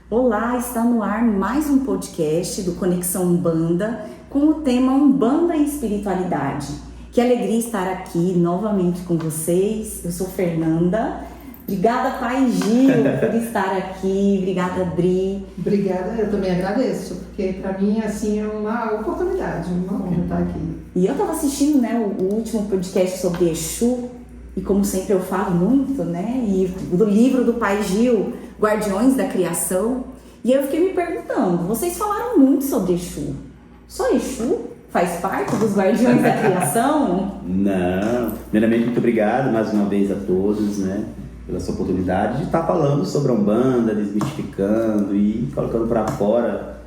Olá, está no ar mais um podcast do Conexão Umbanda com o tema Umbanda e Espiritualidade. Que alegria estar aqui novamente com vocês. Eu sou Fernanda. Obrigada, Pai Gil, por estar aqui. Obrigada, Dri. Obrigada, eu também agradeço, porque para mim assim, é uma oportunidade, uma honra estar aqui. E eu estava assistindo o último podcast sobre Exu, e como sempre eu falo muito, e do livro do Pai Gil, Guardiões da Criação, e eu fiquei me perguntando, vocês falaram muito sobre Exu, só Exu faz parte dos Guardiões da Criação? Não, primeiramente muito obrigado mais uma vez a todos, pela sua oportunidade de estar falando sobre a Umbanda, desmistificando e colocando para fora,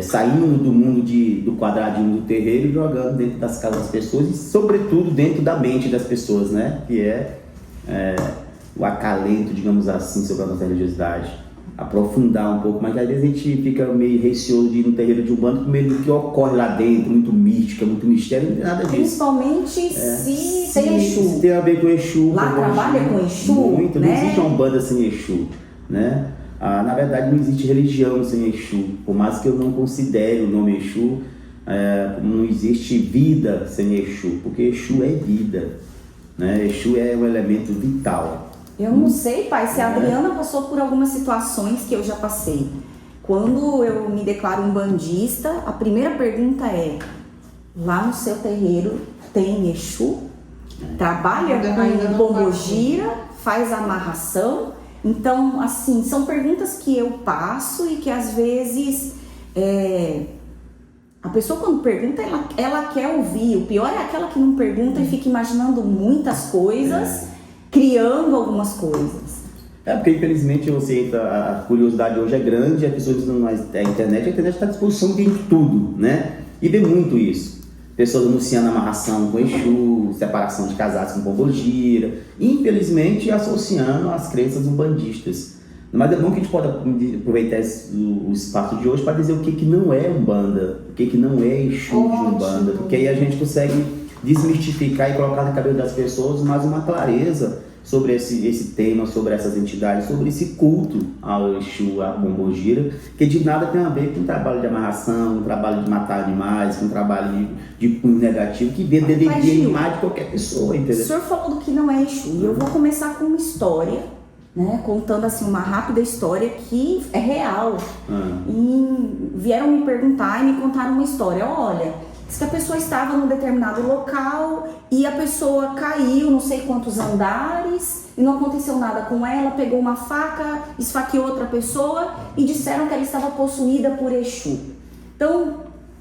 saindo do mundo do quadradinho do terreiro e jogando dentro das casas das pessoas e sobretudo dentro da mente das pessoas, que é o acalento, digamos assim, sobre a nossa religiosidade. Aprofundar um pouco, mas às vezes a gente fica meio receoso de ir no terreiro de Umbanda com medo do que ocorre lá dentro, muito mística, muito mistério, não tem nada disso. Principalmente se tem Exu. Se tem a ver com Exu. Lá trabalha com Exu, muito, não existe uma Umbanda sem Exu, na verdade não existe religião sem Exu, por mais que eu não considere o nome Exu, não existe vida sem Exu, porque Exu é vida, Exu é um elemento vital. Eu não sei, pai, se a Adriana passou por algumas situações que eu já passei. Quando eu me declaro umbandista, a primeira pergunta é: lá no seu terreiro tem Exu? Trabalha com pombogira? Faz amarração? Então, assim, são perguntas que eu passo e que às vezes a pessoa quando pergunta, ela quer ouvir. O pior é aquela que não pergunta e fica imaginando muitas coisas, criando algumas coisas. Porque infelizmente a curiosidade hoje é grande, as pessoas dizem, mas a internet está à disposição de tudo, E vê muito isso. Pessoas anunciando amarração com Exu, separação de casados com pombogira, infelizmente associando as crenças umbandistas. Mas é bom que a gente pode aproveitar o espaço de hoje para dizer o que não é Umbanda, o que não é Exu de Umbanda, porque aí a gente consegue desmistificar e colocar na cabeça das pessoas mais uma clareza sobre esse tema, sobre essas entidades, sobre esse culto ao Exu, à pombogira, que de nada tem a ver com o trabalho de amarração, com o trabalho de matar animais, com o trabalho de punho negativo, que vem de animais de qualquer pessoa, entendeu? O senhor falou do que não é Exu, e eu vou começar com uma história, contando assim uma rápida história que é real. E vieram me perguntar e me contaram uma história. Olha, diz que a pessoa estava num determinado local e a pessoa caiu não sei quantos andares e não aconteceu nada com ela, pegou uma faca, esfaqueou outra pessoa e disseram que ela estava possuída por Exu. Então,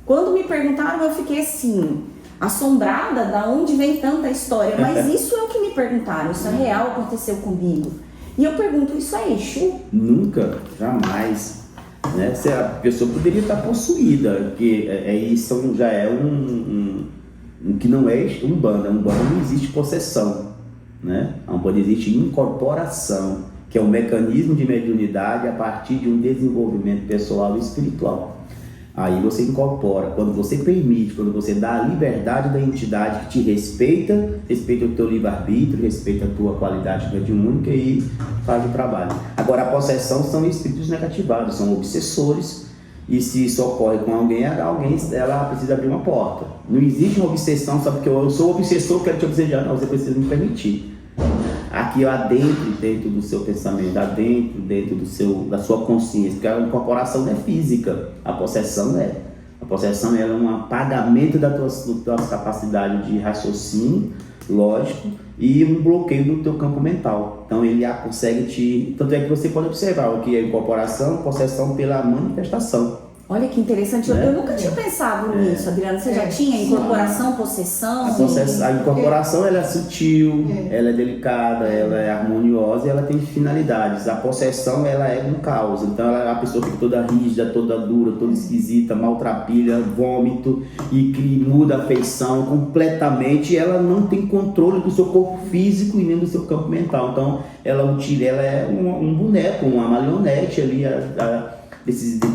quando me perguntaram, eu fiquei assim, assombrada, da onde vem tanta história, mas isso é o que me perguntaram, isso é real, aconteceu comigo. E eu pergunto, isso é Exu? Nunca, jamais. Se a pessoa poderia estar possuída, que isso já é um que não é Umbanda. Umbanda não existe possessão, A Umbanda existe incorporação, que é um mecanismo de mediunidade a partir de um desenvolvimento pessoal e espiritual. Aí você incorpora, quando você permite, quando você dá a liberdade da entidade que te respeita o teu livre-arbítrio, respeita a tua qualidade mediúnica e faz o trabalho. Agora, a possessão são espíritos negativados, são obsessores, e se isso ocorre com alguém, ela precisa abrir uma porta. Não existe uma obsessão, só porque eu sou obsessor, quero te obsejar, não, você precisa me permitir. Aqui dentro do seu pensamento, dentro da sua consciência, porque a incorporação não é física, a possessão é. A possessão é um apagamento das tuas capacidades de raciocínio, lógico, e um bloqueio do teu campo mental. Então ele consegue tanto é que você pode observar o que é incorporação, possessão pela manifestação. Olha que interessante, eu nunca tinha pensado nisso, Adriana. Você já tinha incorporação, possessão? A incorporação ela é sutil, ela é delicada, ela é harmoniosa e ela tem finalidades. A possessão ela é um caos, então a pessoa fica toda rígida, toda dura, toda esquisita, maltrapilha, vômito e que muda a feição completamente. Ela não tem controle do seu corpo físico e nem do seu campo mental. Então ela é um boneco, uma marionete ali,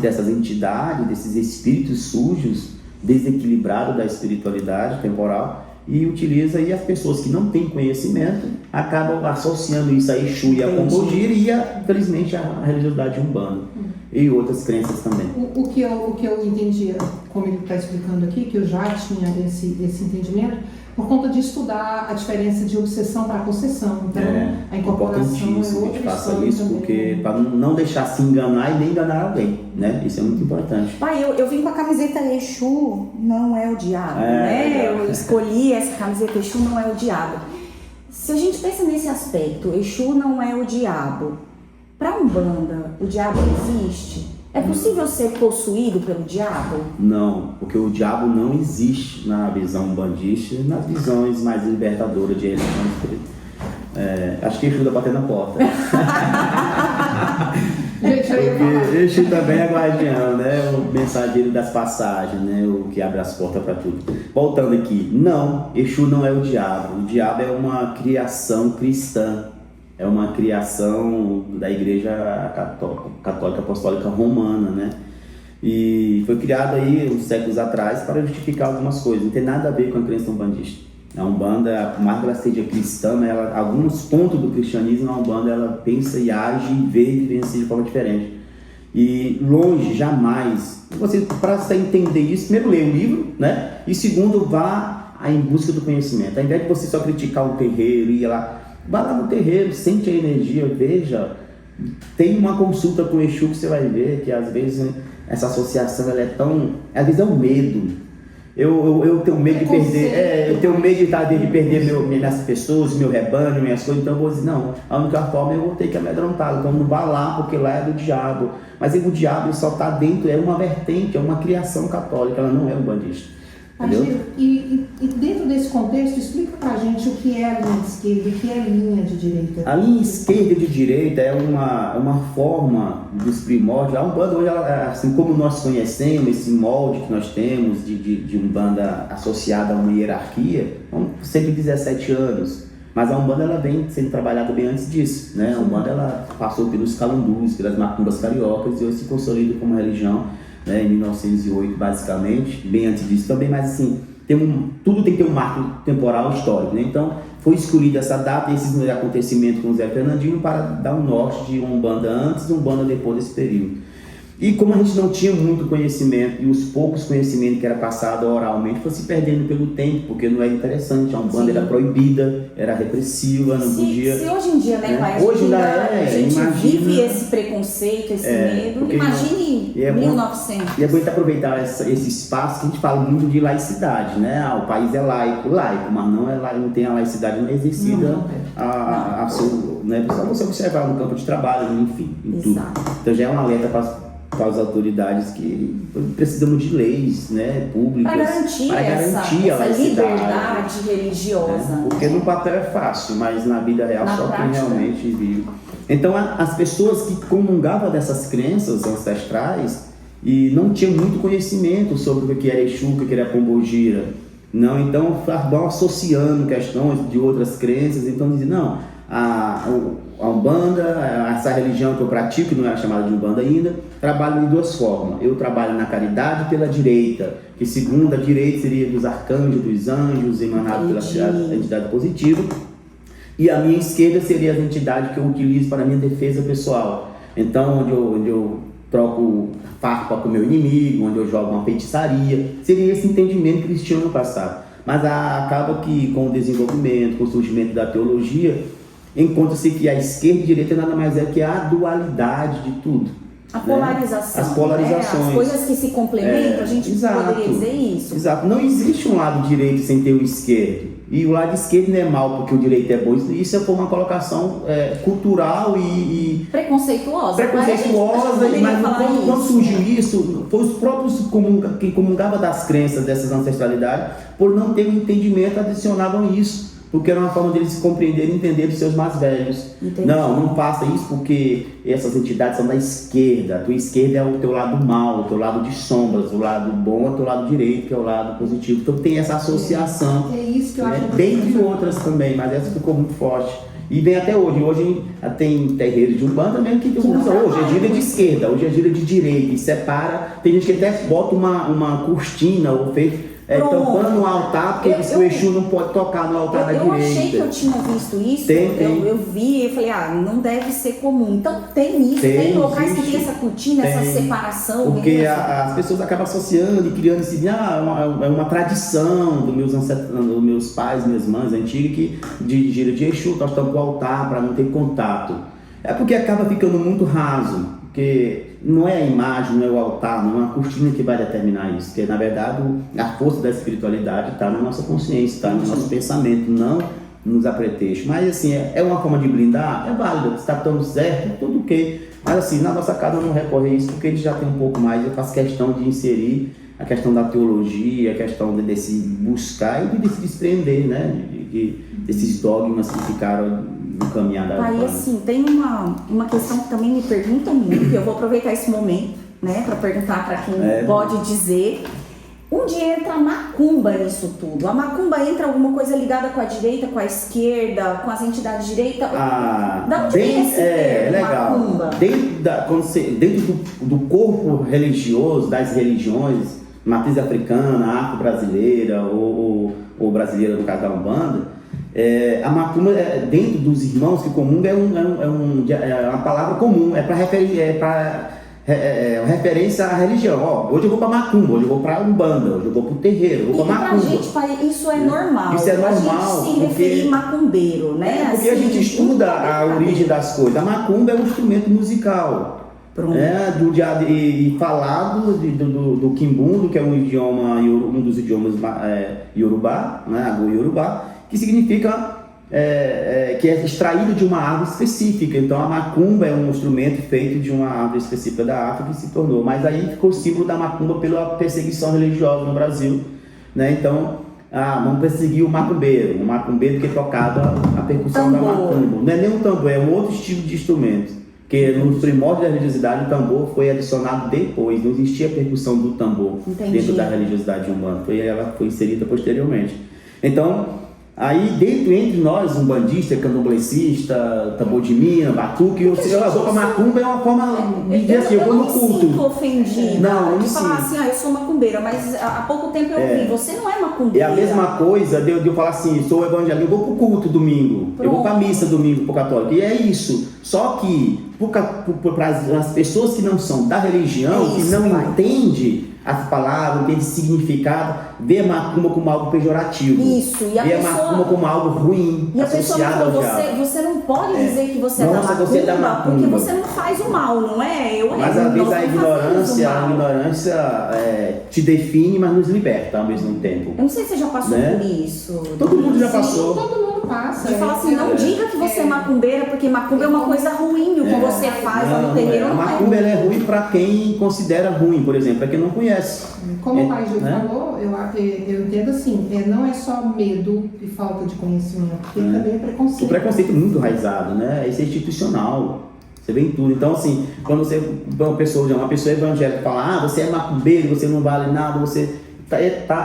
dessas entidades, desses espíritos sujos, desequilibrados da espiritualidade temporal, e utiliza, e as pessoas que não têm conhecimento acabam associando isso a Exu e a Pombogira e, infelizmente, a religiosidade umbanda e outras crenças também. O que eu entendi, como ele está explicando aqui, que eu já tinha esse entendimento, por conta de estudar a diferença de obsessão para possessão. Então, a incorporação é outra que a gente faça história isso, também, porque para não deixar se enganar e nem enganar alguém, né? Isso é muito importante. Pai, eu vim com a camiseta Exu não é o diabo, né? Eu escolhi essa camiseta Exu não é o diabo. Se a gente pensa nesse aspecto, Exu não é o diabo. Para Umbanda, o diabo existe? É possível ser possuído pelo diabo? Não, porque o diabo não existe na visão umbandista e nas visões mais libertadoras de religião espírita. Acho que Exu dá bater na porta. Porque Exu também é guardião, né? O mensageiro das passagens, né? O que abre as portas para tudo. Voltando aqui, não, Exu não é o diabo. O diabo é uma criação cristã. É uma criação da Igreja Católica Apostólica Romana, né? E foi criado aí uns séculos atrás para justificar algumas coisas. Não tem nada a ver com a crença umbandista. A Umbanda, por mais que ela seja cristã, alguns pontos do cristianismo, a Umbanda ela pensa e age e vê e vivencia de forma diferente. E longe, jamais, para você entender isso, primeiro lê o livro, né? E segundo, vá em busca do conhecimento. Ao invés de você só criticar o terreiro e ir lá, vá lá no terreiro, sente a energia, veja, tem uma consulta com o Exu que você vai ver que às vezes essa associação ela é tão, às vezes é um medo. Eu tenho medo de perder, eu tenho medo de perder minhas pessoas, meu rebanho, minhas coisas, então eu vou dizer, não, a única forma eu vou ter que amedrontá-lo, então não vá lá porque lá é do diabo. Mas o diabo só está dentro, é uma vertente, é uma criação católica, ela não é umbandista. E dentro desse contexto, explica pra gente o que é a linha de esquerda e o que é a linha de direita. A linha esquerda e de direita é uma forma dos primórdios. A Umbanda hoje, assim como nós conhecemos, esse molde que nós temos de Umbanda associada a uma hierarquia, sempre 17 anos. Mas a Umbanda ela vem sendo trabalhada bem antes disso, né? A Umbanda ela passou pelos calundus, pelas macumbas cariocas e hoje se consolida como religião, né, em 1908 basicamente, bem antes disso também, mas assim, tudo tem que ter um marco temporal histórico, né? Então foi escolhida essa data e esses acontecimentos com o Zé Fernandinho para dar um norte de Umbanda antes e Umbanda depois desse período. E como a gente não tinha muito conhecimento e os poucos conhecimentos que era passado oralmente foi se perdendo pelo tempo, porque não era interessante, a Umbanda era proibida, era repressiva, não podia... Se hoje em dia, né, pai? Hoje ainda a gente vive esse preconceito, esse medo, imagine 1900. E é bom aproveitar esse espaço que a gente fala muito de laicidade, né? O país é laico, mas não tem a laicidade não é exercida né? Só você observar no campo de trabalho, enfim, em tudo. Então já é um alerta para as autoridades que precisamos de leis, né, públicas para garantir essa liberdade religiosa, né? Porque no papel é fácil, mas na vida real só quem realmente vive. Então as pessoas que comungavam dessas crenças ancestrais e não tinham muito conhecimento sobre o que era Exu, o que era Pombogira, então vão associando questões de outras crenças, então dizem, não, a Umbanda, essa religião que eu pratico, não é chamada de Umbanda ainda, trabalho de duas formas. Eu trabalho na caridade pela direita, que segundo a direita seria dos arcanjos, dos anjos, emanados pela entidade positiva, e a minha esquerda seria as entidades que eu utilizo para a minha defesa pessoal. Então, onde eu troco farpa com o meu inimigo, onde eu jogo uma feitiçaria, seria esse entendimento cristiano passado. Mas acaba que com o desenvolvimento, com o surgimento da teologia, encontra-se que a esquerda e a direita nada mais é que a dualidade de tudo. A polarização. As polarizações. As coisas que se complementam, a gente poderia dizer isso. Exato. Não existe um lado direito sem ter o esquerdo. E o lado esquerdo não é mal porque o direito é bom. Isso foi uma colocação cultural e preconceituosa. Mas quando surgiu isso, foi os próprios que comungavam das crenças dessas ancestralidades, por não ter um entendimento, adicionavam isso. Porque era uma forma deles se compreenderem e entender dos seus mais velhos. Entendi. Não faça isso porque essas entidades são da esquerda. A tua esquerda é o teu lado mal, o teu lado de sombras. O lado bom é o teu lado direito, que é o lado positivo. Então tem essa associação. É isso que eu acho. Dentre outras também, mas essa ficou muito forte. E vem até hoje. Hoje tem terreiros de Umbanda mesmo que usa. Hoje é gira de esquerda, hoje é gira de direita. E separa. Tem gente que até bota uma cortina ou fez tampando o altar, porque diz que o Exu não pode tocar no altar da direita. Eu achei que eu tinha visto isso, eu vi e falei, não deve ser comum. Então tem isso, tem locais que tem essa cortina, essa separação. Porque as pessoas acabam associando e criando esse, é uma tradição dos meus pais, minhas mães antigas, que de gira de Exu, nós estamos com o altar para não ter contato. É porque acaba ficando muito raso, porque não é a imagem, não é o altar, não é uma cortina que vai determinar isso, porque na verdade a força da espiritualidade está na nossa consciência, está no nosso pensamento, não nos apretextos. Mas assim, é uma forma de blindar, é válido, está tão certo, tudo ok. Mas assim, na nossa casa eu não recorre a isso, porque a gente já tem um pouco mais, eu faço questão de inserir a questão da teologia, a questão desse buscar e de se desprender, né, desses dogmas que ficaram no caminhar da vida. Aí assim, tem uma questão que também me perguntam muito, e eu vou aproveitar esse momento, né, para perguntar para quem pode dizer. Onde entra a macumba nisso tudo? A macumba entra alguma coisa ligada com a direita, com a esquerda, com as entidades de direita? Da onde vem esse termo, legal. macumba? Dentro do corpo religioso, das religiões, matriz africana, afro-brasileira ou brasileira no caso da Umbanda, a macumba, dentro dos irmãos que comungam, é uma palavra comum, é para referência à religião. Hoje eu vou para macumba, hoje eu vou para Umbanda, hoje eu vou para o terreiro, eu vou para macumba. E pra gente, pai, isso é normal. Isso é normal. A gente se referir macumbeiro, né? Porque a gente estuda a origem das coisas. A macumba é um instrumento musical. Falado do Kimbundu, que é um dos idiomas Yorubá, né, Agô-Yorubá, que significa que é extraído de uma árvore específica. Então a macumba é um instrumento feito de uma árvore específica da África que se tornou. Mas aí ficou o símbolo da macumba pela perseguição religiosa no Brasil, né? Então vamos perseguir o macumbeiro que tocava a percussão da macumba. Não é nem um tambor, é um outro estilo de instrumento. Porque no primórdio da religiosidade o tambor foi adicionado depois, não existia a percussão do tambor dentro da religiosidade humana, ela foi inserida posteriormente. Então, aí entre nós, umbandista, candomblessista, tambor de mina, batuque, eu vou para macumba é uma forma de dizer assim, eu vou no culto. Eu não sinto ofendida de falar assim, eu sou macumbeira, mas há pouco tempo eu vi, você não é macumbeira. É a mesma coisa de eu falar assim, sou evangélico, eu vou pro culto domingo, eu vou pra missa domingo pro católico, e é isso. Só que para as pessoas que não são da religião, que não entendem as palavras, não entendem significado, vê a macumba como algo pejorativo. Isso, e vê a macumba como algo ruim, e associado ao diabo. Você não pode dizer que você é da macumba, porque você não faz o mal, não é? Mas às vezes a ignorância te define, mas nos liberta ao mesmo tempo. Eu não sei se você já passou por isso. Todo mundo já passou. Todo mundo passa. De falar assim, não diga que você é macumbeira, porque macumba é uma coisa ruim, o que você faz lá no terreiro não é. A macumba é ruim para quem considera ruim, por exemplo, para quem não conhece. Como o pai já falou, eu entendo assim, não é só medo e falta de conhecimento, porque também é preconceito. O preconceito é muito enraizado, né? Isso é institucional. Você vê em tudo. Então, assim, quando uma pessoa evangélica fala, você é macumbeiro, você não vale nada,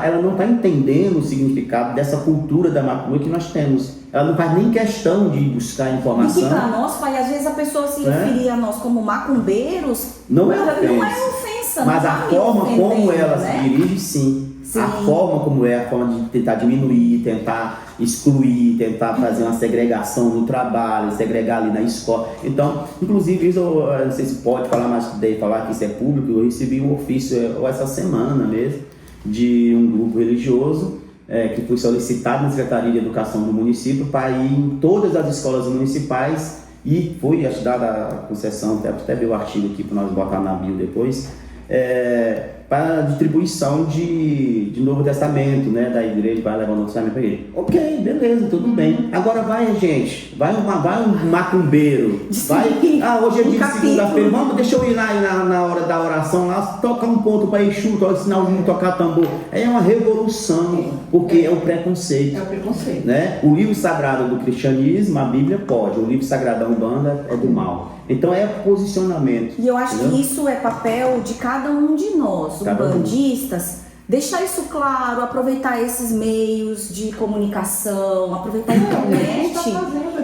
ela não está entendendo o significado dessa cultura da macumba que nós temos. Ela não faz nem questão de buscar informação. E que para nós, pai, às vezes a pessoa se referir a nós como macumbeiros não é ofensa. Mas a forma como ela se dirige, sim. A forma como a forma de tentar diminuir, tentar excluir, tentar fazer uma segregação no trabalho, segregar ali na escola. Então, inclusive, isso eu não sei se pode falar, mas daí falar que isso é público, eu recebi um ofício essa semana mesmo, de um grupo religioso que foi solicitado na Secretaria de Educação do município para ir em todas as escolas municipais e foi dada a concessão, até ver o artigo aqui para nós botar na bio depois, para distribuição de Novo Testamento, né, da igreja, vai levar o Novo Testamento para ele. Ok, beleza, tudo bem. Agora vai, gente, vai um macumbeiro, hoje é dia de segunda-feira, deixa eu ir na hora da oração lá, tocar um ponto para Exu, ensinar o mundo a tocar tambor. É uma revolução, porque é o preconceito. É o preconceito. Né? O livro sagrado do cristianismo, a Bíblia pode, o livro sagrado da Umbanda é do mal. Então é posicionamento. E eu acho que isso é papel de cada um de nós, umbandistas, deixar isso claro, aproveitar esses meios de comunicação, aproveitar a internet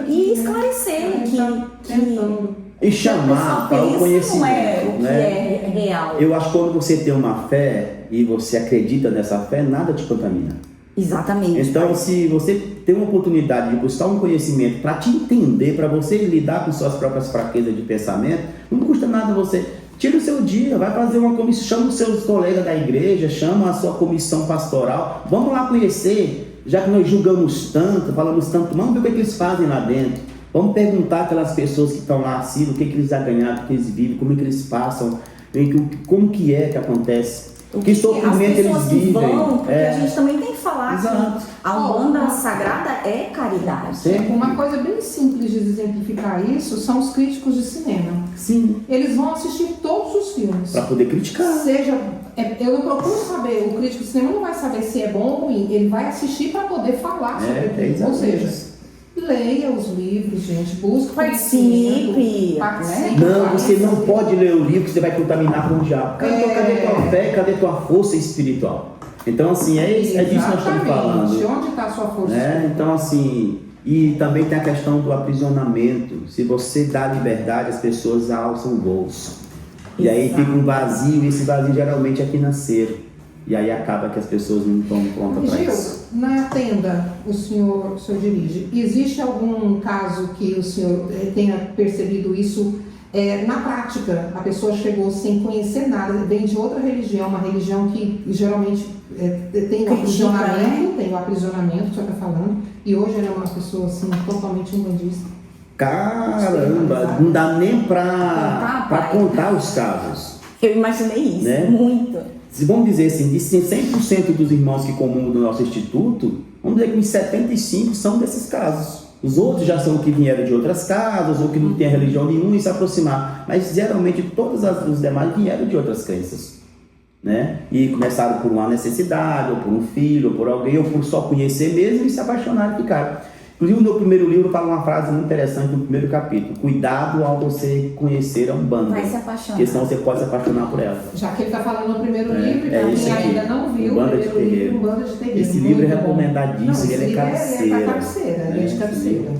e esclarecer que E chamar para o conhecimento. Não é o que né? é real. Eu acho que quando você tem uma fé e você acredita nessa fé, nada te contamina. Exatamente. Então, se você tem uma oportunidade de buscar um conhecimento para te entender, para você lidar com suas próprias fraquezas de pensamento, não custa nada você. Tira o seu dia, vai fazer uma comissão, chama os seus colegas da igreja, chama a sua comissão pastoral, vamos lá conhecer, já que nós julgamos tanto, falamos tanto, vamos ver o que eles fazem lá dentro, vamos perguntar aquelas pessoas que estão lá assim, o que eles já ganharam, o que eles vivem, como é que eles passam, como que é que acontece. Que sofrimento eles vivem. Porque a gente também tem que falar Exato. que a Umbanda sagrada é caridade. Sempre. Uma coisa bem simples de exemplificar isso são os críticos de cinema. Sim. Eles vão assistir todos os filmes. Para poder criticar. Eu não procuro saber, o crítico de cinema não vai saber se é bom ou ruim, ele vai assistir para poder falar sobre aquilo. Ou seja, leia os livros, gente, busque participe. Não, você não pode ler o livro que você vai contaminar com o diabo. Cadê tua fé? Cadê tua força espiritual? Então, assim, é disso que nós estamos falando. Onde está a sua força? Então, assim, e também tem a questão do aprisionamento. Se você dá liberdade, as pessoas alçam voos. E aí fica um vazio, e esse vazio geralmente é financeiro. E aí acaba que as pessoas não estão prontas para isso. Na tenda o senhor dirige, existe algum caso que o senhor tenha percebido isso na prática? A pessoa chegou sem conhecer nada, vem de outra religião, uma religião que geralmente tem o aprisionamento, que o senhor está falando, e hoje ela é uma pessoa assim, totalmente umbandista. Caramba, não dá nem para contar os casos. Eu imaginei isso, né? Muito. Vamos dizer assim, de 100% dos irmãos que comungam do nosso instituto, vamos dizer que uns 75 são desses casos. Os outros já são que vieram de outras casas, ou que não têm religião nenhuma e se aproximar. Mas geralmente todos os demais vieram de outras crenças. Né? E começaram por uma necessidade, ou por um filho, ou por alguém, ou por só conhecer mesmo e se apaixonaram e ficaram. Inclusive, no meu primeiro livro fala uma frase muito interessante no primeiro capítulo: cuidado ao você conhecer a Umbanda. Vai se apaixonar. Porque senão você pode se apaixonar por ela. Já que ele está falando no primeiro livro, para quem ainda não viu, Umbanda o primeiro livro, Umbanda de Terreiro. Esse livro é recomendadíssimo, ele é cabeceira. Ele é de cabeceira.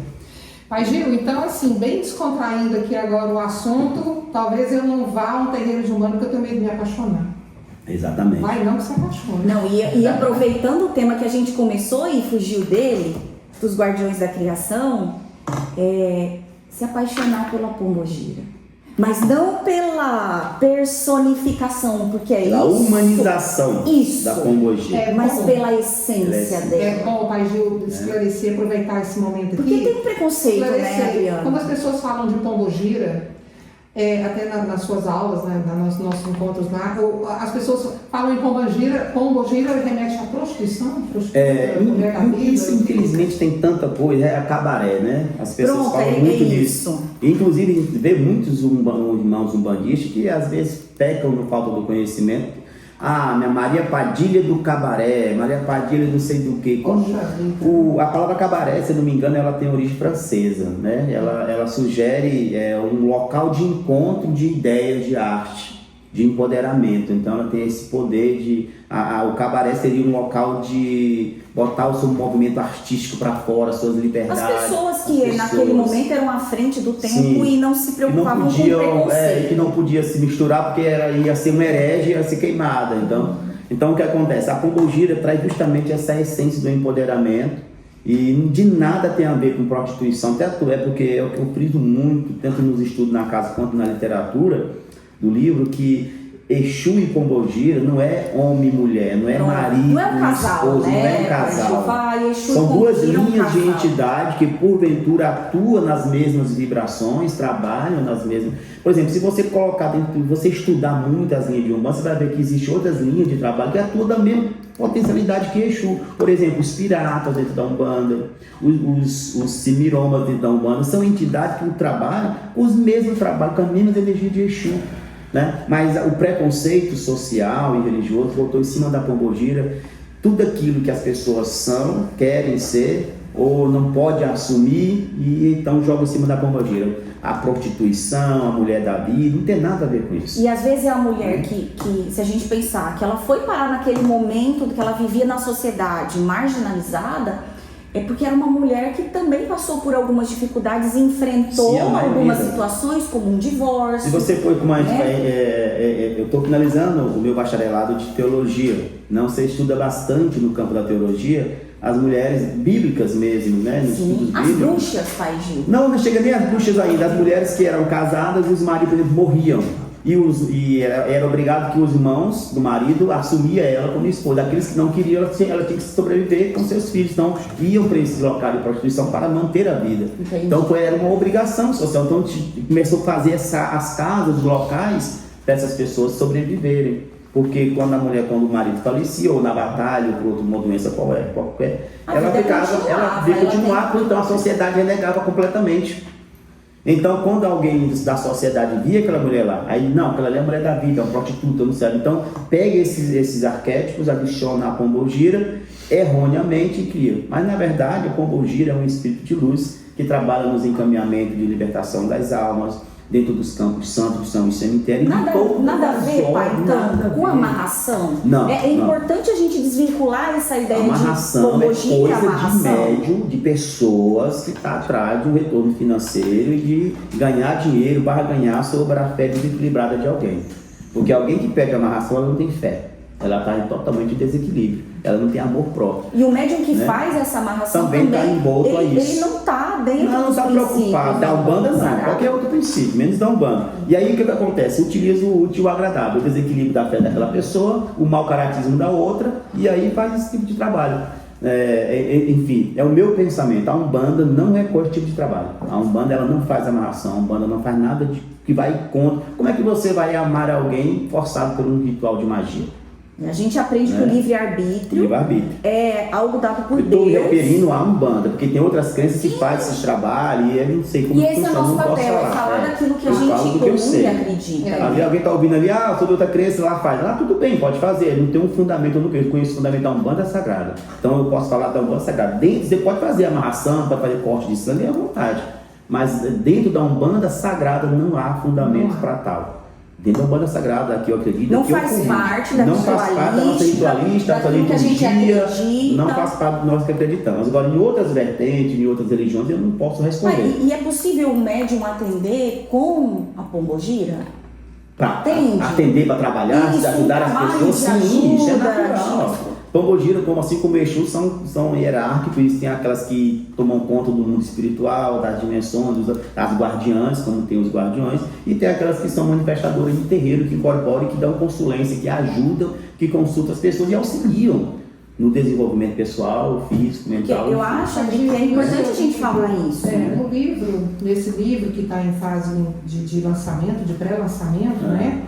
Pai Gil, então assim, bem descontraído aqui agora o assunto, talvez eu não vá a um terreiro de Umbanda porque eu tenho medo de me apaixonar. Exatamente. Vai não que se apaixone. Não, e aproveitando o tema que a gente começou e fugiu dele, dos guardiões da criação, se apaixonar pela pombogira. Mas não pela personificação, porque é pela isso. humanização da pombogira. Mas pela essência dela. É bom, Pai Gil, esclarecer, aproveitar esse momento aqui. Porque tem um preconceito, né, Adriana? Quando as pessoas falam de pombogira, até nas suas aulas, né, nos nossos encontros lá, as pessoas falam em pombogira remete à prostituição? Isso, infelizmente, tem tanta coisa, é a cabaré, né? As pessoas falam muito disso. Inclusive, a gente vê muitos irmãos umbandistas que às vezes pecam no falta do conhecimento. Minha Maria Padilha do cabaré, Maria Padilha não sei do que. A palavra cabaré, se eu não me engano, ela tem origem francesa, né? Ela sugere um local de encontro de ideias de arte, de empoderamento. Então ela tem esse poder de... o cabaré seria um local de botar o seu movimento artístico para fora, suas liberdades. As pessoas que naquele momento eram à frente do tempo e não se preocupavam com o preconceito. Que não podia se misturar porque ia ser uma herege, ia ser queimada. Então o que acontece? A pombogira traz justamente essa essência do empoderamento e de nada tem a ver com prostituição. Até porque é o que eu friso muito, tanto nos estudos na casa quanto na literatura do livro, que Exu e pombogira não é homem e mulher, não é marido e esposa, não é um casal. São duas linhas de entidade que porventura atuam nas mesmas vibrações, trabalham nas mesmas. Por exemplo, se você colocar você estudar muito as linhas de Umbanda, você vai ver que existem outras linhas de trabalho que atuam da mesma potencialidade que Exu. Por exemplo, os piratas dentro da Umbanda, os simiromas dentro da Umbanda, são entidades que trabalham os mesmos trabalhos, com a mesma energia de Exu. Né? Mas o preconceito social e religioso voltou em cima da pombogira. Tudo aquilo que as pessoas são, querem ser ou não pode assumir, e então joga em cima da pombogira. A prostituição, a mulher da vida, não tem nada a ver com isso. E às vezes é a mulher que se a gente pensar que ela foi parar naquele momento que ela vivia na sociedade marginalizada, É porque era uma mulher que também passou por algumas dificuldades e enfrentou algumas situações, como um divórcio. Se você for como eu estou finalizando o meu bacharelado de teologia, não você estuda bastante no campo da teologia, as mulheres bíblicas mesmo, né? Nos estudos as bíblicos. bruxas, pai Gil. Não chega nem as bruxas ainda, as mulheres que eram casadas e os maridos, por exemplo, morriam. E era obrigado que os irmãos do marido assumiam ela como esposa. Aqueles que não queriam, ela tinha que sobreviver com seus filhos. Então, iam para esse local de prostituição para manter a vida. Entendi. Então, era uma obrigação social. Então, começou a fazer as casas, os locais, para essas pessoas sobreviverem. Porque quando o marido falecia, ou na batalha, ou por uma doença qualquer, ela devia continuar, então a sociedade renegava completamente. Então, quando alguém da sociedade via aquela mulher lá, aí não, aquela ali é a mulher da vida, é uma prostituta, não serve. Então, pega esses arquétipos, adiciona a pombogira erroneamente e cria. Mas, na verdade, a pombogira é um espírito de luz que trabalha nos encaminhamentos de libertação das almas, dentro dos campos santos, que são os cemitérios. Nada a ver, pai, então, com amarração? Não. É importante a gente desvincular essa ideia amarração de pombogira e amarração. De médium, de pessoas que está atrás de um retorno financeiro e de ganhar dinheiro para ganhar sobre a fé desequilibrada de alguém. Porque alguém que pega amarração, ela não tem fé. Ela está em totalmente desequilíbrio. Ela não tem amor próprio. E o médium que faz essa amarração também está envolto a isso. Ele não está dentro não dos está preocupado. Da Umbanda não. Qualquer outro princípio, menos da Umbanda. E aí o que acontece? Utiliza o útil e o agradável. O desequilíbrio da fé daquela pessoa, o mau caratismo da outra, e aí faz esse tipo de trabalho. Enfim, é o meu pensamento. A Umbanda não é esse tipo de trabalho. A Umbanda ela não faz amarração. A Umbanda não faz nada que vai contra. Como é que você vai amar alguém forçado por um ritual de magia? A gente aprende que o livre-arbítrio é algo dado por Deus. Eu estou me referindo à Umbanda, porque tem outras crenças que fazem esse trabalho e eu não sei como funciona. E esse é o nosso papel, é falar daquilo que a gente comum acredita. Ali alguém está ouvindo ali, sou de outra crença, lá faz. Lá tudo bem, pode fazer, não tem um fundamento, eu não conheço o fundamento da Umbanda sagrada. Então eu posso falar da Umbanda sagrada. Dentro, você pode fazer amarração, pode fazer corte de sangue à vontade. Mas dentro da Umbanda sagrada não há fundamento para tal. Dentro da Umbanda sagrada, que eu acredito, não faz parte da nossa ritualista, da liturgia, não faz parte do nós que acreditamos. Agora, em outras vertentes, em outras religiões, eu não posso responder. E é possível o médium atender com a pombogira? Atender para trabalhar, ajudar as pessoas, sim, isso é natural. Pombogira, assim como Exu, são hierárquicos, eles têm aquelas que tomam conta do mundo espiritual, das dimensões, das guardiãs, como tem os guardiões, e tem aquelas que são manifestadoras de terreiro, que incorporam, que dão consulência, que ajudam, que consultam as pessoas e auxiliam no desenvolvimento pessoal, físico, mental. Eu acho que é importante a gente falar isso. Nesse livro que está em fase de lançamento, de pré-lançamento, né?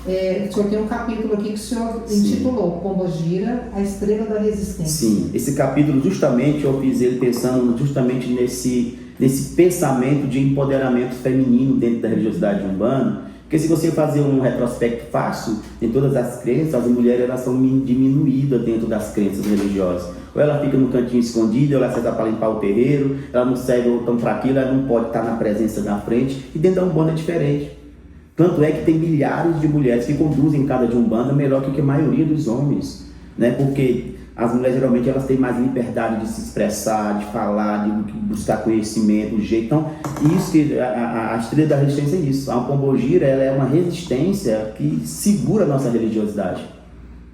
O senhor tem um capítulo aqui que o senhor intitulou Pombogira, a Estrela da Resistência. Sim, esse capítulo justamente eu fiz ele pensando justamente nesse pensamento de empoderamento feminino dentro da religiosidade umbanda, porque se você fazer um retrospecto fácil em todas as crenças, as mulheres elas são diminuídas dentro das crenças religiosas. Ou ela fica no cantinho escondido, ou ela serve para limpar o terreiro, ela não serve ou tão para aquilo, ela não pode estar na presença da frente, e dentro da umbanda é diferente. Tanto é que tem milhares de mulheres que conduzem cada de umbanda melhor que a maioria dos homens, né? Porque as mulheres geralmente elas têm mais liberdade de se expressar, de falar, de buscar conhecimento, jeito. Então, isso que a estrela da resistência é isso. A pombogira ela é uma resistência que segura a nossa religiosidade,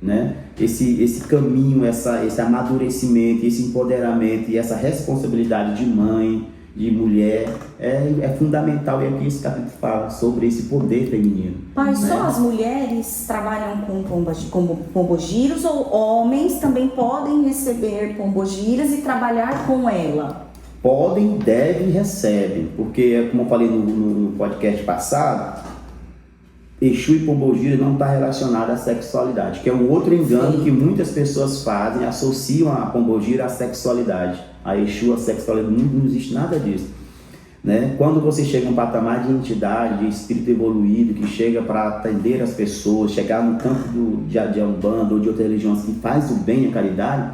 né? Esse caminho, esse amadurecimento, esse empoderamento e essa responsabilidade de mãe, de mulher, é fundamental, e aqui esse capítulo fala sobre esse poder feminino. Pai, né? Só as mulheres trabalham com pombogiros ou homens também podem receber pombogiras e trabalhar com ela? Podem, devem e recebem, porque como eu falei no podcast passado, Exu e pombogira não está relacionado à sexualidade, que é um outro engano que muitas pessoas fazem, associam a pombogira à sexualidade. A Exu, a sexualidade, não existe nada disso, né? Quando você chega a um patamar de entidade, de espírito evoluído, que chega para atender as pessoas, chegar no campo de Umbanda ou de outra religião que faz o bem e a caridade,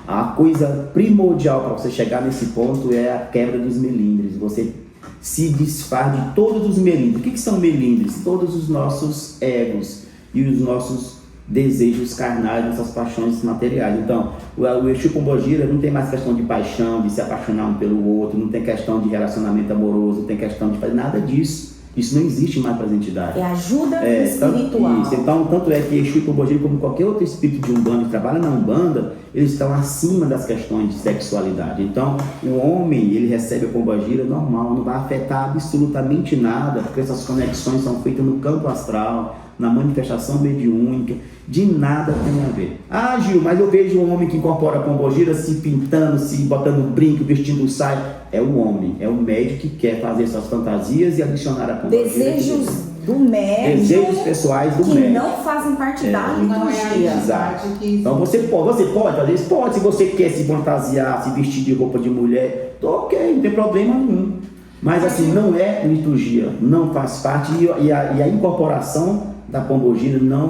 a coisa primordial para você chegar nesse ponto é a quebra dos melindres. Você se desfaz de todos os melindres. O que são melindres? Todos os nossos egos e os nossos desejos carnais, nossas paixões materiais. Então, o Exu Pombogira não tem mais questão de paixão, de se apaixonar um pelo outro, não tem questão de relacionamento amoroso, não tem questão de fazer nada disso. Isso não existe mais para as entidades. É ajuda espiritual. Então, tanto é que Exu e Pombogira, como qualquer outro espírito de Umbanda que trabalha na Umbanda, eles estão acima das questões de sexualidade. Então, o homem, ele recebe a Pombogira normal, não vai afetar absolutamente nada, porque essas conexões são feitas no campo astral, na manifestação mediúnica, de nada tem a ver. Ah, Gil, mas eu vejo um homem que incorpora a Pombogira se pintando, se botando brinco, vestindo saia. É o homem, é o médico que quer fazer suas fantasias e adicionar a Pombogira. Desejos do médico. Desejos pessois do médico. Que não fazem parte da liturgia. Exato. Então você pode fazer isso? Pode, se você quer se fantasiar, se vestir de roupa de mulher, ok, não tem problema nenhum. Mas assim, não é liturgia, não faz parte, e a incorporação da Pombogira não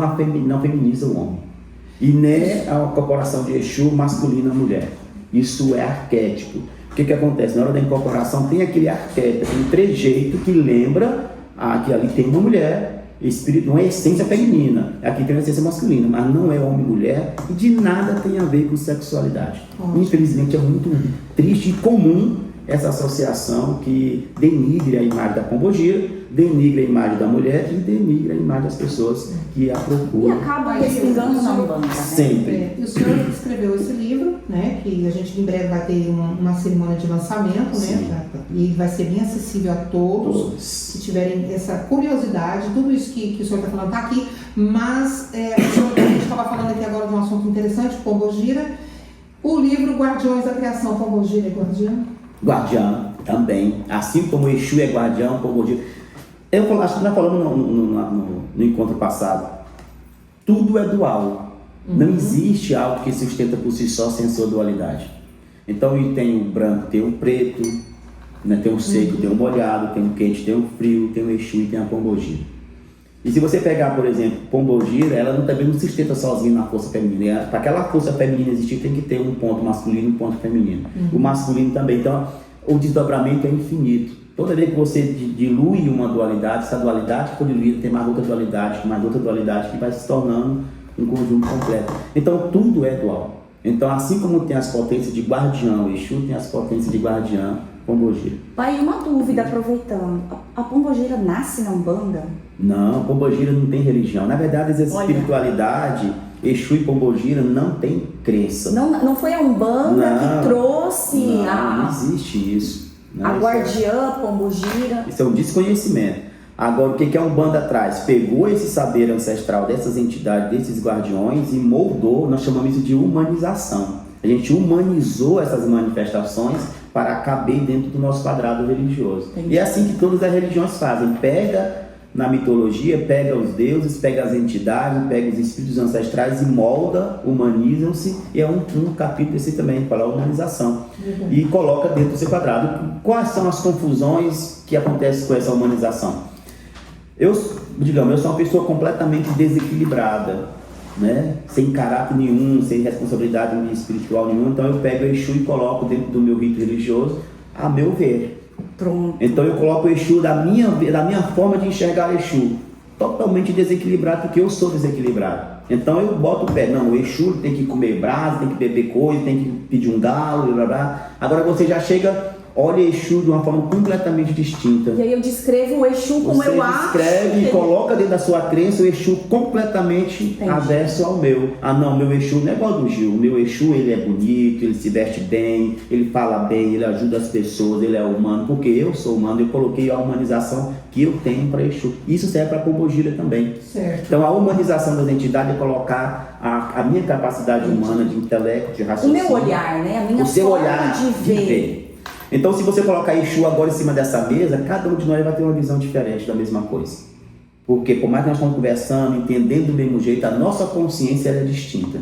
feminiza o homem. E nem a incorporação de Exu masculina mulher. Isso é arquétipo. O que acontece? Na hora da incorporação tem aquele arquétipo, aquele trejeito que lembra que ali tem uma mulher, espírito, uma essência feminina. Aqui tem uma essência masculina, mas não é homem e mulher e de nada tem a ver com sexualidade. Infelizmente é muito triste e comum essa associação que denigre a imagem da Pombogira, denigre a imagem da mulher e denigre a imagem das pessoas que a procuram. E acaba respingando na Umbanda, né? Sempre. O senhor escreveu esse livro, né? Que a gente em breve vai ter uma cerimônia de lançamento, né? E vai ser bem acessível a todos que tiverem essa curiosidade. Tudo isso que o senhor está falando está aqui, mas a gente estava falando aqui agora de um assunto interessante, Pombogira. O livro Guardiões da Criação, Pombogira é guardião? Guardião também, assim como o Exu é guardião, Pombogira. Acho que nós falamos no encontro passado, tudo é dual. Não existe algo que se sustenta por si só sem sua dualidade. Então tem o branco, tem o preto, né? Tem o seco, tem o molhado, tem o quente, tem o frio, tem o Exu e tem a Pombogira. E se você pegar, por exemplo, Pombogira, ela também não se sustenta sozinha na força feminina. Para aquela força feminina existir, tem que ter um ponto masculino e um ponto feminino. O masculino também. Então, o desdobramento é infinito. Toda vez que você dilui uma dualidade, essa dualidade for diluída, tem mais outra dualidade que vai se tornando um conjunto completo. Então, tudo é dual. Então, assim como tem as potências de guardião, Exu tem as potências de guardião, Pombogira. Pai, uma dúvida, aproveitando. A Pombogira nasce na Umbanda? Não, Pombogira não tem religião. Na verdade, essa espiritualidade, Exu e Pombogira não tem crença. Não foi a Umbanda que trouxe não existe isso. A guardiã, Pombogira. Isso é um desconhecimento. Agora, o que a Umbanda traz? Pegou esse saber ancestral dessas entidades, desses guardiões e moldou, nós chamamos isso de humanização. A gente humanizou essas manifestações para caber dentro do nosso quadrado religioso. Entendi. E é assim que todas as religiões fazem. Pega na mitologia, pega os deuses, pega as entidades, pega os espíritos ancestrais e molda, humanizam-se. E é um capítulo desse também, para a humanização. E coloca dentro do seu quadrado. Quais são as confusões que acontecem com essa humanização? Eu sou uma pessoa completamente desequilibrada, né? Sem caráter nenhum, sem responsabilidade espiritual nenhuma. Então eu pego o Exu e coloco dentro do meu rito religioso, a meu ver. Pronto. Então eu coloco o Exu da minha forma de enxergar o Exu, totalmente desequilibrado, porque eu sou desequilibrado. Então eu boto o pé, não, o Exu tem que comer brasa, tem que beber coisa, tem que pedir um galo, blá blá. Agora você já chega, olha Exu de uma forma completamente distinta. E aí eu descrevo o Exu como eu acho. Você descreve e coloca dentro da sua crença o Exu completamente averso ao meu. Ah não, meu Exu não é igual do Gil. O meu Exu, ele é bonito, ele se veste bem, ele fala bem, ele ajuda as pessoas, ele é humano. Porque eu sou humano, eu coloquei a humanização que eu tenho para Exu. Isso serve para Pombogira também. Certo. Então a humanização das entidades é colocar a minha capacidade humana de intelecto, de raciocínio. O meu olhar, né? A minha forma de ver. Então, se você colocar Exu agora em cima dessa mesa, cada um de nós vai ter uma visão diferente da mesma coisa. Porque, por mais que nós estamos conversando, entendendo do mesmo jeito, a nossa consciência é distinta.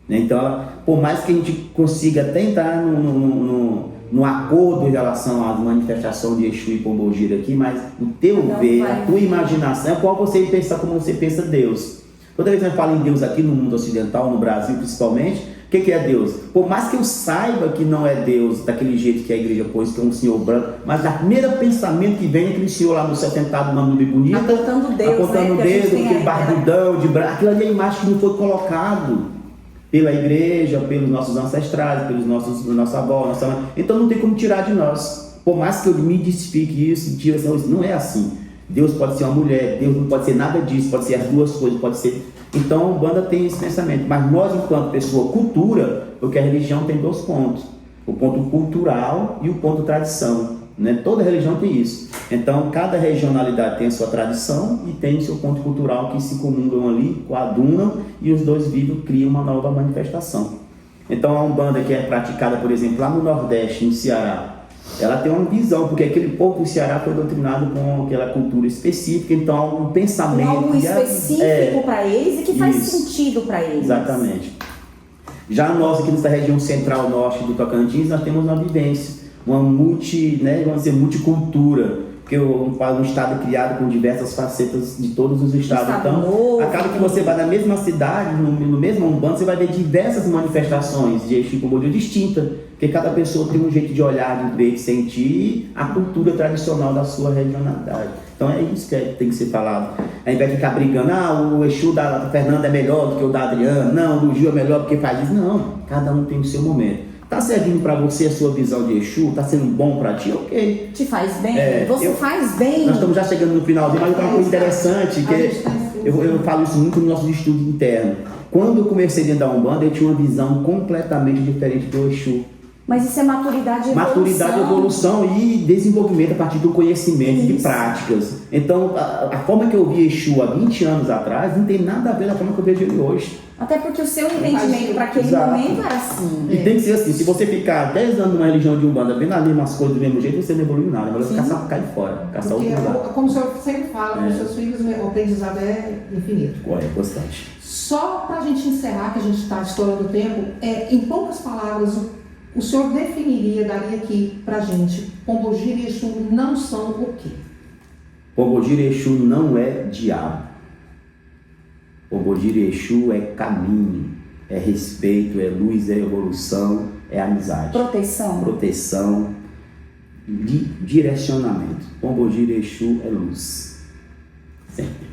Então, por mais que a gente consiga até entrar no acordo em relação à manifestação de Exu e Pombogira aqui, mas o teu ver, a tua imaginação é qual você pensa, como você pensa Deus. Toda vez que a gente fala em Deus aqui no mundo ocidental, no Brasil principalmente, que é Deus? Por mais que eu saiba que não é Deus daquele jeito que a igreja pôs, que é um senhor branco, mas da primeira pensamento que vem aquele senhor lá no céu sentado numa nuvem bonita, apontando Deus, apontando o dedo, aquele barbudão de branco, aquilo ali é a imagem que não foi colocado pela igreja, pelos nossos ancestrais, pelos nossos avós, nossa mãe. Então não tem como tirar de nós. Por mais que eu me identifique isso, não é assim. Deus pode ser uma mulher, Deus não pode ser nada disso, pode ser as duas coisas, pode ser. Então a Umbanda tem esse pensamento, mas nós, enquanto pessoa, cultura, porque a religião tem 2 pontos: o ponto cultural e o ponto tradição, né? Toda religião tem isso. Então cada regionalidade tem a sua tradição e tem o seu ponto cultural, que se comungam ali, coadunam, e os dois vivos criam uma nova manifestação. Então a Umbanda, que é praticada, por exemplo, lá no Nordeste, no Ceará, ela tem uma visão, porque aquele povo do Ceará foi doutrinado com aquela cultura específica, então há um pensamento. Algo específico para eles e que faz sentido para eles. Exatamente. Já nós aqui nessa região central-norte do Tocantins, nós temos uma vivência, uma multicultura, porque um estado criado com diversas facetas de todos os estados. Então, acaba que você vai na mesma cidade, no mesmo Umbanda, você vai ver diversas manifestações de Exu Pombogira distintas, porque cada pessoa tem um jeito de olhar, de ver, de sentir a cultura tradicional da sua regionalidade. Então é isso que tem que ser falado. Ao invés de ficar brigando, o Exu da Fernanda é melhor do que o da Adriana, não, o do Gil é melhor porque faz isso. Não, cada um tem o seu momento. Tá servindo para você a sua visão de Exu? Tá sendo bom para ti? Ok. Te faz bem? Faz bem. Nós estamos já chegando no finalzinho, mas uma coisa interessante, que eu falo isso muito nos nossos estudos internos. Quando eu comecei dentro da Umbanda, eu tinha uma visão completamente diferente do Exu. Mas isso é maturidade e evolução. Maturidade, evolução e desenvolvimento a partir do conhecimento e de práticas. Então, a forma que eu vi Exu há 20 anos atrás não tem nada a ver com a forma que eu vejo ele hoje. Até porque o seu entendimento para aquele momento era assim. E tem que ser assim: se você ficar 10 anos numa religião de Umbanda vendo as mesmas coisas do mesmo jeito, você não evolui nada. Mas ficar só cair fora. Como o senhor sempre fala, os seus filhos, o aprendizado é infinito. É constante. Só para a gente encerrar, que a gente está estourando o tempo, em poucas palavras, o senhor definiria, daria aqui pra gente: Pombogira e Exu não são o quê? Pombogira e Exu não é diabo. Pombogira e Exu é caminho, é respeito, é luz, é evolução, é amizade. Proteção, direcionamento. Pombogira e Exu é luz. Sempre.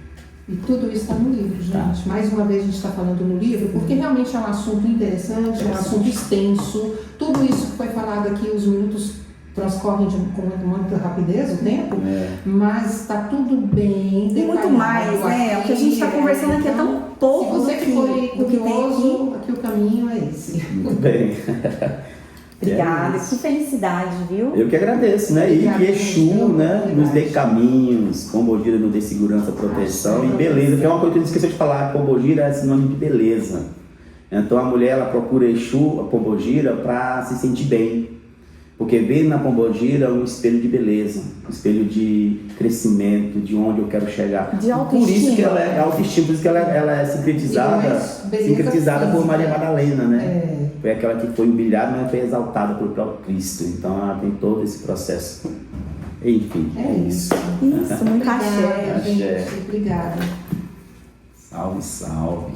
E tudo isso está no livro, gente. Tá. Mais uma vez a gente está falando no livro, porque realmente é um assunto interessante, é um assunto extenso. Tudo isso que foi falado aqui, os minutos transcorrem com muita rapidez, o tempo, mas está tudo bem. E muito mais, né? O que a gente está conversando aqui é tão pouco. Se você foi curioso, aqui o caminho é esse. Muito bem. Obrigada, que felicidade, viu? Eu que agradeço, né? E que Exu, né, nos dê caminhos, Pombogira nos dê segurança, proteção e beleza, que é uma coisa que eu esqueci de falar: Pombogira é sinônimo de beleza. Então a mulher, ela procura Exu, a Pombogira, para se sentir bem, porque vê na Pombogira um espelho de beleza, um espelho de crescimento, de onde eu quero chegar. De autoestima. Por isso que ela é autoestima, por isso que ela é sincretizada por Maria Madalena, né? Foi aquela que foi humilhada, mas foi exaltada pelo próprio Cristo. Então ela tem todo esse processo. Enfim, é isso. Isso, muito axé. Obrigada. Salve, salve.